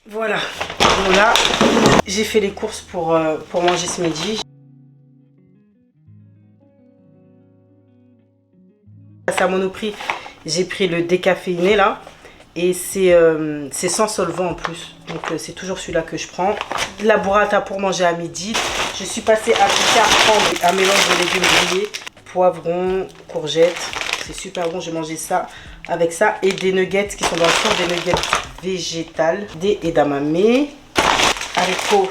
Voilà, donc là, j'ai fait les courses pour manger ce midi. À Monoprix, j'ai pris le décaféiné là. Et c'est sans solvant en plus. Donc c'est toujours celui-là que je prends. De la burrata pour manger à midi. Je suis passée à Picard prendre un mélange de légumes grillés. Poivrons, courgettes. C'est super bon, j'ai mangé ça avec ça. Et des nuggets qui sont dans le four, des nuggets végétales. Des edamame, haricots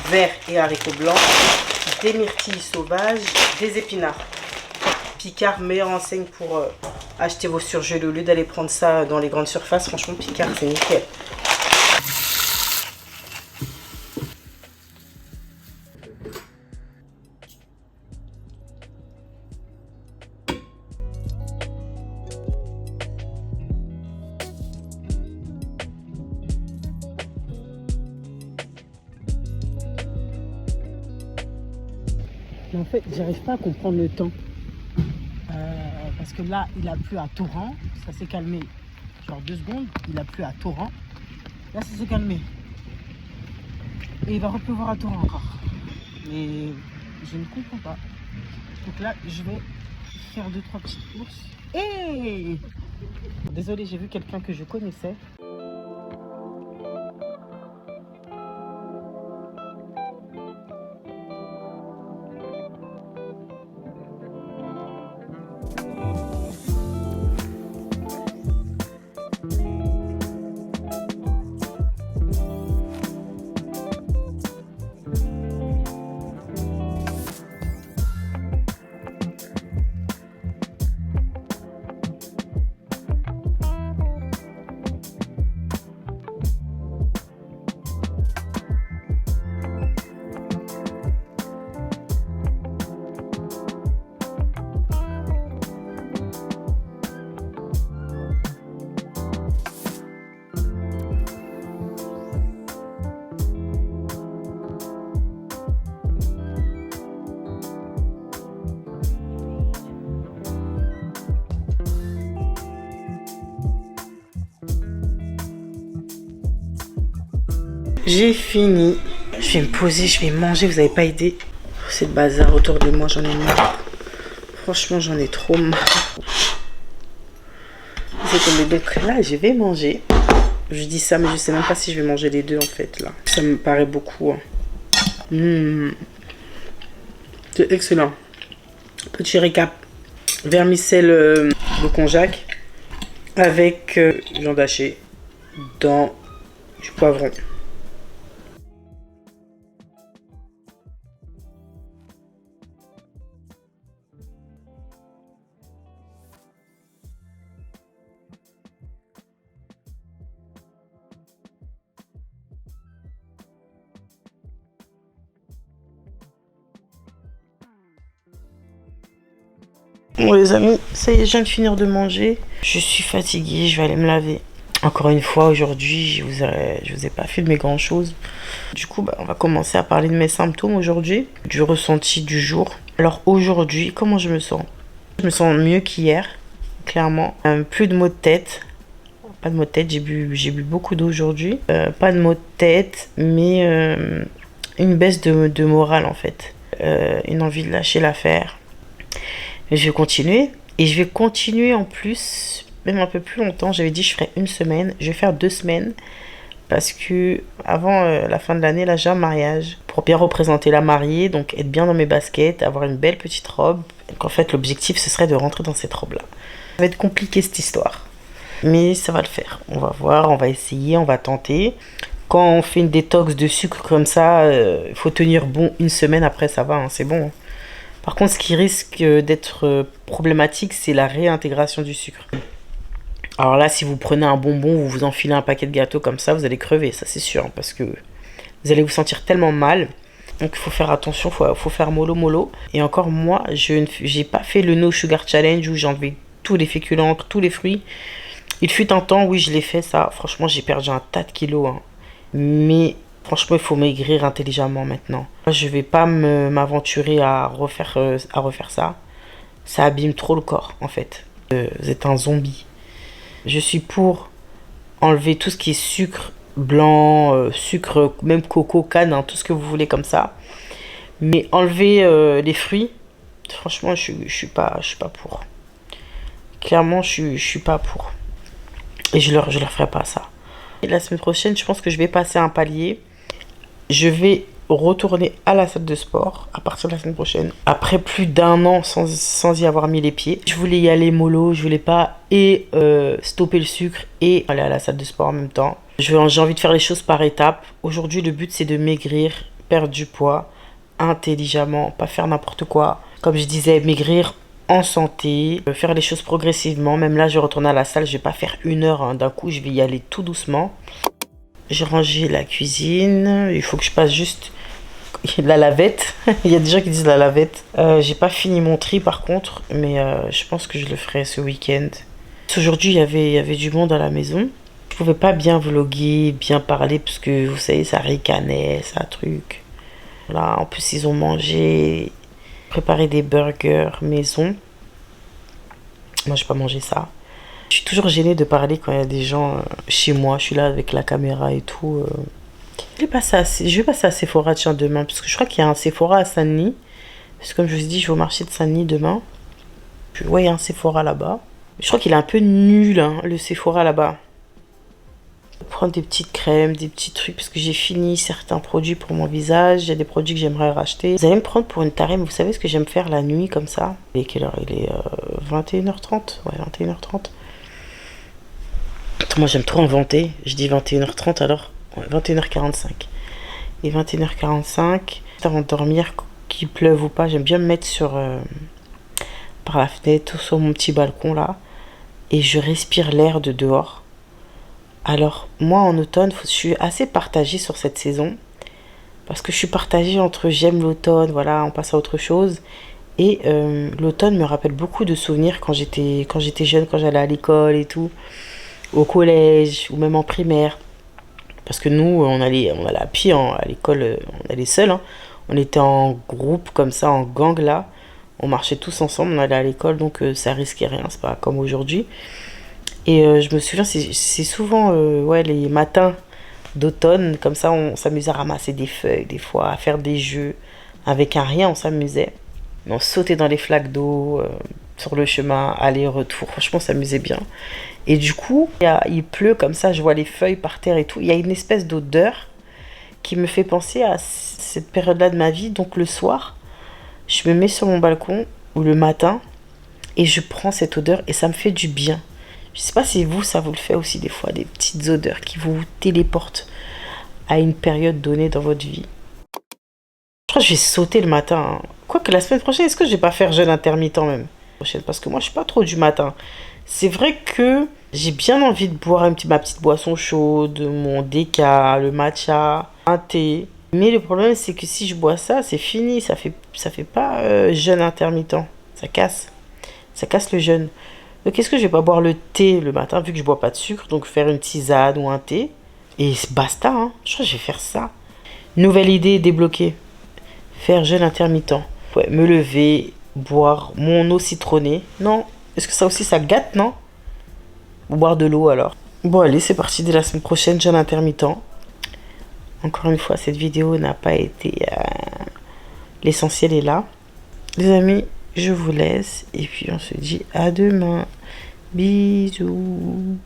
verts et haricots blancs. Des myrtilles sauvages, des épinards. Picard, meilleure enseigne pour acheter vos surgelés au lieu d'aller prendre ça dans les grandes surfaces. Franchement, Picard, c'est nickel. Mais en fait, j'arrive pas à comprendre le temps. Parce que là, il a plu à torrent. Ça s'est calmé. Genre 2 secondes, il a plu à torrent. Là, ça s'est calmé. Et il va repleuvoir à torrent encore. Mais je ne comprends pas. Donc là, je vais faire 2-3 petites courses. Et désolée, j'ai vu quelqu'un que je connaissais. J'ai fini. Je vais me poser, je vais manger. Vous n'avez pas idée. C'est le bazar autour de moi, j'en ai marre. Franchement, j'en ai trop marre. C'est tombé belle près là et je vais manger. Je dis ça, mais je sais même pas si je vais manger les deux en fait là. Ça me paraît beaucoup. C'est excellent. Petit récap. Vermicelle de konjac avec viande hachée dans du poivron. Bon les amis, ça y est, je viens de finir de manger. Je suis fatiguée, je vais aller me laver. Encore une fois, aujourd'hui, je vous ai pas filmé grand chose. Du coup, on va commencer à parler de mes symptômes aujourd'hui, du ressenti du jour. Alors aujourd'hui, comment je me sens? Je me sens mieux qu'hier, clairement. Plus de maux de tête. Pas de maux de tête, j'ai bu beaucoup d'eau aujourd'hui. Pas de maux de tête, mais une baisse de morale en fait. Une envie de lâcher l'affaire. Je vais continuer. Et je vais continuer en plus, même un peu plus longtemps. J'avais dit je ferais 1 semaine. Je vais faire 2 semaines. Parce que avant la fin de l'année, là j'ai un mariage. Pour bien représenter la mariée. Donc être bien dans mes baskets. Avoir une belle petite robe. Donc en fait l'objectif ce serait de rentrer dans cette robe là. Ça va être compliqué cette histoire. Mais ça va le faire. On va voir, on va essayer, on va tenter. Quand on fait une détox de sucre comme ça, il faut tenir bon 1 semaine. Après ça va, hein, c'est bon. Hein. Par contre, ce qui risque d'être problématique, c'est la réintégration du sucre. Alors là, si vous prenez un bonbon, vous vous enfilez un paquet de gâteaux comme ça, vous allez crever, ça c'est sûr. Hein, parce que vous allez vous sentir tellement mal. Donc il faut faire attention, il faut faire mollo. Et encore moi, j'ai pas fait le No Sugar Challenge où j'ai enlevé tous les féculents, tous les fruits. Il fut un temps, oui, je l'ai fait ça. Franchement, j'ai perdu un tas de kilos. Hein. Mais franchement, il faut maigrir intelligemment maintenant. Je vais pas m'aventurer à refaire ça. Ça abîme trop le corps, en fait. Vous êtes un zombie. Je suis pour enlever tout ce qui est sucre blanc, sucre, même coco, canne, hein, tout ce que vous voulez comme ça. Mais enlever les fruits, franchement, je suis pas pour. Clairement, je suis pas pour. Et je leur ferai pas ça. Et la semaine prochaine, je pense que je vais passer un palier. Je vais retourner à la salle de sport à partir de la semaine prochaine. Après plus d'un an sans y avoir mis les pieds. Je voulais y aller mollo, je voulais pas stopper le sucre et aller à la salle de sport en même temps. J'ai envie de faire les choses par étapes. Aujourd'hui, le but c'est de maigrir, perdre du poids intelligemment, pas faire n'importe quoi. Comme je disais, maigrir en santé, faire les choses progressivement. Même là, je vais retourner à la salle, je vais pas faire 1 heure hein, d'un coup, je vais y aller tout doucement. J'ai rangé la cuisine, il faut que je passe juste la lavette. Il y a des gens qui disent la lavette. J'ai pas fini mon tri par contre, mais je pense que je le ferai ce week-end. Aujourd'hui, il y avait du monde à la maison. Je pouvais pas bien vlogger, bien parler, parce que vous savez, ça ricanait, ça truc. Là, en plus, ils ont mangé, préparé des burgers maison. Moi, j'ai pas mangé ça. Je suis toujours gênée de parler quand il y a des gens chez moi. Je suis là avec la caméra et tout. Je vais passer à Sephora tiens, demain, parce que je crois qu'il y a un Sephora à Saint-Denis. Parce que comme je vous ai dit, je vais au marché de Saint-Denis demain. Ouais, il y a un Sephora là-bas. Je crois qu'il est un peu nul, hein, le Sephora là-bas. Prendre des petites crèmes, des petits trucs, parce que j'ai fini certains produits pour mon visage. Il y a des produits que j'aimerais racheter. Vous allez me prendre pour une tarée, mais vous savez ce que j'aime faire la nuit comme ça? Et quelle heure? Il est 21h30. Ouais, 21h30. Moi, j'aime trop inventer. Je dis 21h30 alors. Ouais, 21h45. Et 21h45, avant de dormir, qu'il pleuve ou pas, j'aime bien me mettre par la fenêtre ou sur mon petit balcon là. Et je respire l'air de dehors. Alors, moi, en automne, je suis assez partagée sur cette saison. Parce que je suis partagée entre j'aime l'automne, voilà, on passe à autre chose. Et l'automne me rappelle beaucoup de souvenirs quand j'étais jeune, quand j'allais à l'école et tout. Au collège ou même en primaire. Parce que nous, on allait à pied à l'école, on allait seuls. Hein. On était en groupe comme ça, en gang là. On marchait tous ensemble, on allait à l'école, donc ça risquait rien, c'est pas comme aujourd'hui. Et je me souviens, c'est souvent ouais, les matins d'automne, comme ça, on s'amusait à ramasser des feuilles, des fois, à faire des jeux. Avec un rien, on s'amusait. On sautait dans les flaques d'eau, sur le chemin, aller-retour. Franchement, on s'amusait bien. Et du coup, il pleut comme ça, je vois les feuilles par terre et tout. Il y a une espèce d'odeur qui me fait penser à cette période-là de ma vie. Donc le soir, je me mets sur mon balcon ou le matin et je prends cette odeur et ça me fait du bien. Je sais pas si vous, ça vous le fait aussi des fois, des petites odeurs qui vous téléportent à une période donnée dans votre vie. Je crois que je vais sauter le matin. Hein. Quoique la semaine prochaine, est-ce que je vais pas faire jeûne intermittent même? Parce que moi, je suis pas trop du matin. C'est vrai que j'ai bien envie de boire ma petite boisson chaude, mon déca, le matcha, un thé. Mais le problème, c'est que si je bois ça, c'est fini. Ça fait pas jeûne intermittent. Ça casse. Ça casse le jeûne. Donc, est-ce que je vais pas boire le thé le matin, vu que je bois pas de sucre, donc faire une tisane ou un thé. Et basta, hein. Je crois que je vais faire ça. Nouvelle idée débloquée. Faire jeûne intermittent. Ouais, me lever, boire mon eau citronnée. Non. Est-ce que ça aussi, ça gâte, non? Ou boire de l'eau, alors. Bon, allez, c'est parti. Dès la semaine prochaine, jeûne intermittent. Encore une fois, cette vidéo n'a pas été... L'essentiel est là. Les amis, je vous laisse. Et puis, on se dit à demain. Bisous.